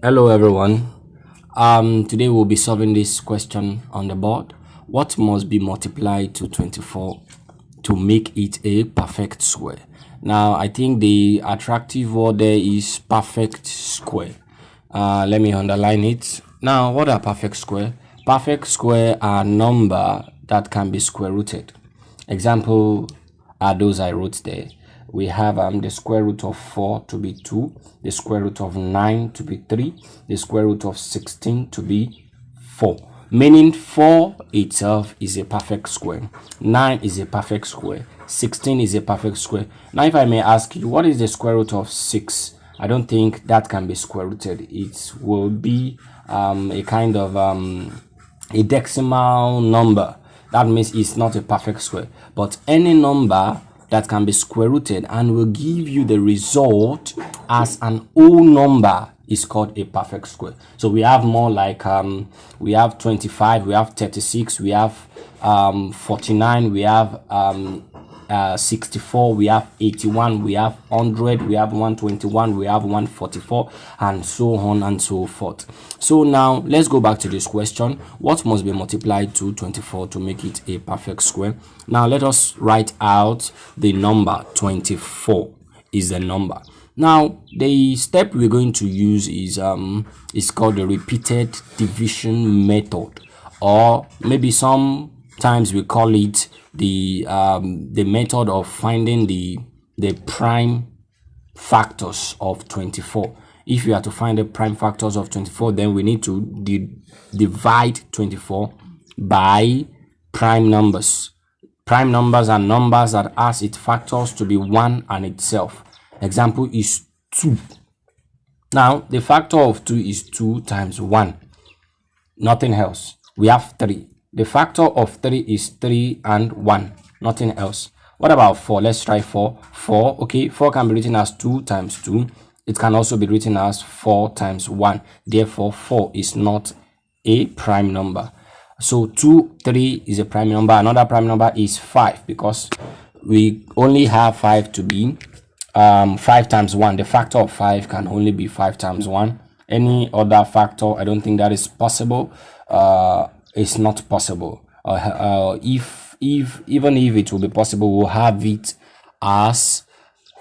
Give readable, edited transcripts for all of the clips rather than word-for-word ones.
Hello everyone. Today we'll be solving this question on the board. What must be multiplied to 24 to make it a perfect square? Now I think the attractive word there is perfect square. Let me underline it. Now what are perfect square? Perfect square are number that can be square rooted. Example are those I wrote there. We have the square root of 4 to be 2, the square root of 9 to be 3, the square root of 16 to be 4. Meaning 4 itself is a perfect square, 9 is a perfect square, 16 is a perfect square. Now if I may ask you, what is the square root of 6? I don't think that can be square rooted. It will be a kind of a decimal number. That means it's not a perfect square. But any number that can be square rooted and will give you the result as an whole number is called a perfect square. So we have more like we have 25, we have 36, we have 49, we have 64, we have 81, we have 100, we have 121, we have 144, and so on and so forth. So now let's go back to this question. What must be multiplied to 24 to make it a perfect square? Now let us write out the number 24 is the number. Now the step we're going to use is called the repeated division method, or maybe sometimes we call it the method of finding the prime factors of 24. If we are to find the prime factors of 24, then we need to divide 24 by prime numbers. Prime numbers are numbers that has its factors to be 1 and itself. Example is 2. Now the factor of 2 is 2 times 1, nothing else. We have 3. The factor of 3 is 3 and 1, nothing else. What about 4? Let's try 4. 4, okay, 4 can be written as 2 times 2. It can also be written as 4 times 1. Therefore, 4 is not a prime number. So 2, 3 is a prime number. Another prime number is 5, because we only have 5 to be 5 times 1. The factor of 5 can only be 5 times 1. Any other factor, I don't think that is possible. It's not possible. Even if it will be possible, we'll have it as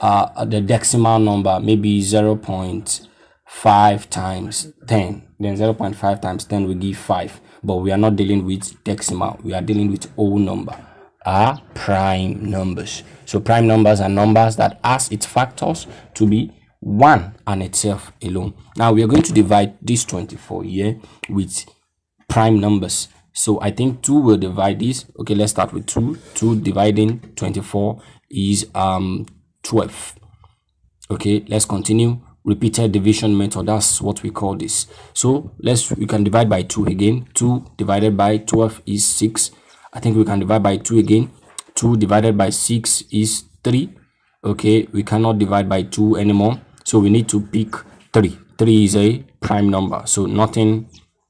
the decimal number, maybe 0.5 times 10. Then 0.5 times 10 will give 5. But we are not dealing with decimal. We are dealing with whole number. Are prime numbers. So prime numbers are numbers that has its factors to be 1 and itself alone. Now we are going to divide this 24 here with prime numbers. So I think 2 will divide this. Okay, let's start with 2. 2 dividing 24 is 12. Okay, let's continue. Repeated division method, that's what we call this. So we can divide by 2 again. 2 divided by 12 is 6. I think we can divide by 2 again. 2 divided by 6 is 3. Okay, we cannot divide by 2 anymore, so we need to pick 3. 3 is a prime number, so nothing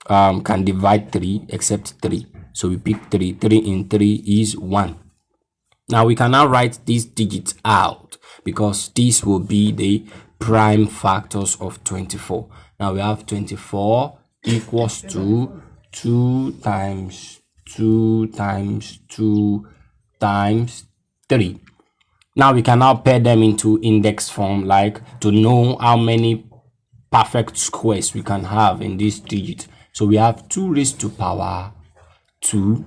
can divide 3 except 3. So we pick 3. 3 in 3 is 1. Now we can now write these digits out, because this will be the prime factors of 24. Now we have 24 equals to 2 times 2 times 2 times 3. Now we can now pair them into index form, like to know how many perfect squares we can have in this digit. So we have 2 raised to power 2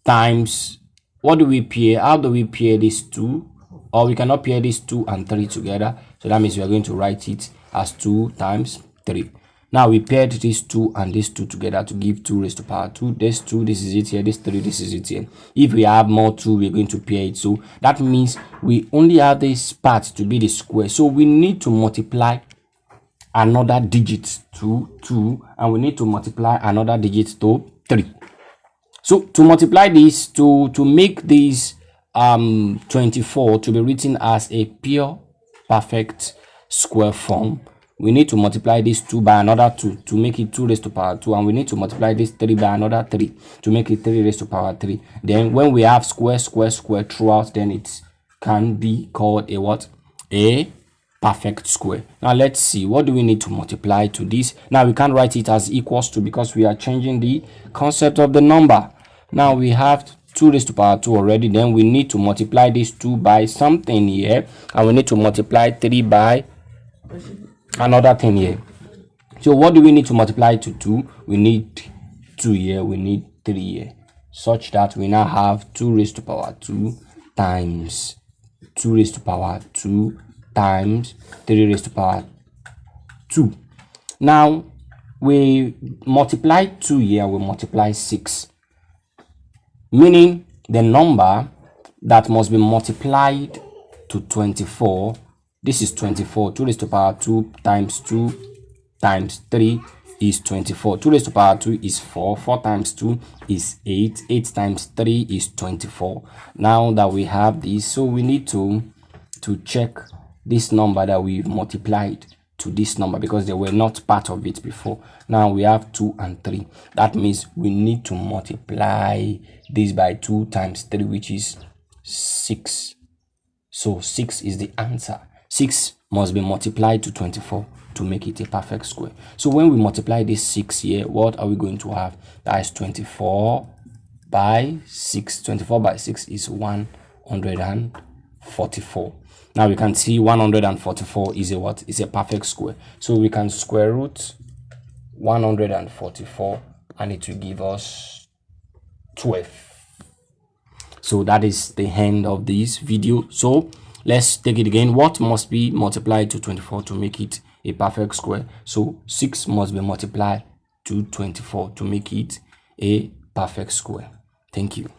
times, what do we pair? How do we pair these 2? Or we cannot pair these 2 and 3 together. So that means we are going to write it as 2 times 3. Now we paired these 2 and these 2 together to give 2 raised to power 2. This 2, this is it here. This 3, this is it here. If we have more 2, we're going to pair it. So that means we only have this part to be the square. So we need to multiply another digit to 2, and we need to multiply another digit to 3. So to multiply this, to make this 24 to be written as a pure perfect square form, we need to multiply this 2 by another 2 to make it 2 raised to power 2, and we need to multiply this 3 by another 3 to make it 3 raised to power 3. Then when we have square throughout, then it can be called a what? A perfect square. Now let's see, what do we need to multiply to this? Now we can't write it as equals to because we are changing the concept of the number. Now we have 2 raised to power 2 already. Then we need to multiply this 2 by something here, and we need to multiply 3 by another thing here. So what do we need to multiply to 2? We need 2 here, we need 3 here, such that we now have 2 raised to power 2 times 2 raised to power 2 times 3 raised to power 2. Now we multiply 2 here, we multiply 6, meaning the number that must be multiplied to 24, this is 24. 2 raised to power 2 times 2 times 3 is 24. 2 raised to power 2 is 4. 4 times 2 is 8. 8 times 3 is 24. Now that we have this, so we need to check this number that we've multiplied to this number because they were not part of it before. Now we have 2 and 3. That means we need to multiply this by 2 times 3, which is 6. So 6 is the answer. 6 must be multiplied to 24 to make it a perfect square. So when we multiply this 6 here, what are we going to have? That is 24 by 6. 24 by 6 is 144. Now we can see 144 is a what? Is a perfect square. So we can square root 144 and it will give us 12. So that is the end of this video. So let's take it again. What must be multiplied to 24 to make it a perfect square? So 6 must be multiplied to 24 to make it a perfect square. Thank you.